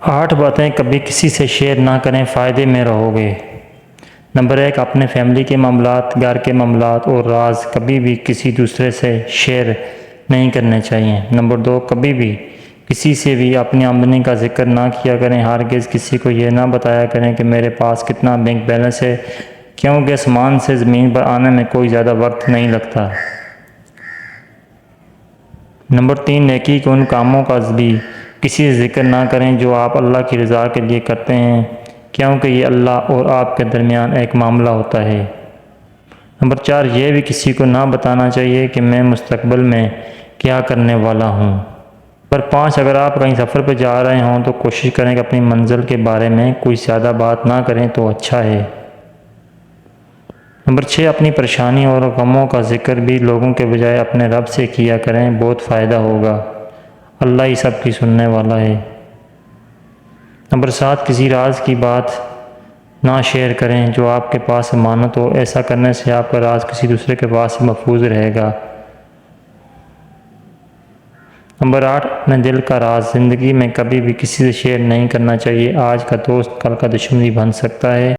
8 باتیں کبھی کسی سے شیئر نہ کریں، فائدے میں رہو گے۔ نمبر 1، اپنے فیملی کے معاملات، گھر کے معاملات اور راز کبھی بھی کسی دوسرے سے شیئر نہیں کرنے چاہیے۔ نمبر 2، کبھی بھی کسی سے بھی اپنی آمدنی کا ذکر نہ کیا کریں۔ ہرگز کسی کو یہ نہ بتایا کریں کہ میرے پاس کتنا بینک بیلنس ہے، کیونکہ آسمان سے زمین پر آنے میں کوئی زیادہ وقت نہیں لگتا۔ نمبر 3، نیکی کے ان کاموں کا بھی کسی سے ذکر نہ کریں جو آپ اللہ کی رضا کے لیے کرتے ہیں، کیونکہ یہ اللہ اور آپ کے درمیان ایک معاملہ ہوتا ہے۔ نمبر 4، یہ بھی کسی کو نہ بتانا چاہیے کہ میں مستقبل میں کیا کرنے والا ہوں۔ نمبر 5، اگر آپ کہیں سفر پہ جا رہے ہوں تو کوشش کریں کہ اپنی منزل کے بارے میں کوئی زیادہ بات نہ کریں تو اچھا ہے۔ نمبر 6، اپنی پریشانی اور غموں کا ذکر بھی لوگوں کے بجائے اپنے رب سے کیا کریں، بہت فائدہ ہوگا، اللہ ہی سب کی سننے والا ہے۔ نمبر 7، کسی راز کی بات نہ شیئر کریں جو آپ کے پاس امانت ہو، ایسا کرنے سے آپ کا راز کسی دوسرے کے پاس محفوظ رہے گا۔ نمبر 8، اپنے دل کا راز زندگی میں کبھی بھی کسی سے شیئر نہیں کرنا چاہیے، آج کا دوست کل کا دشمن بھی بن سکتا ہے۔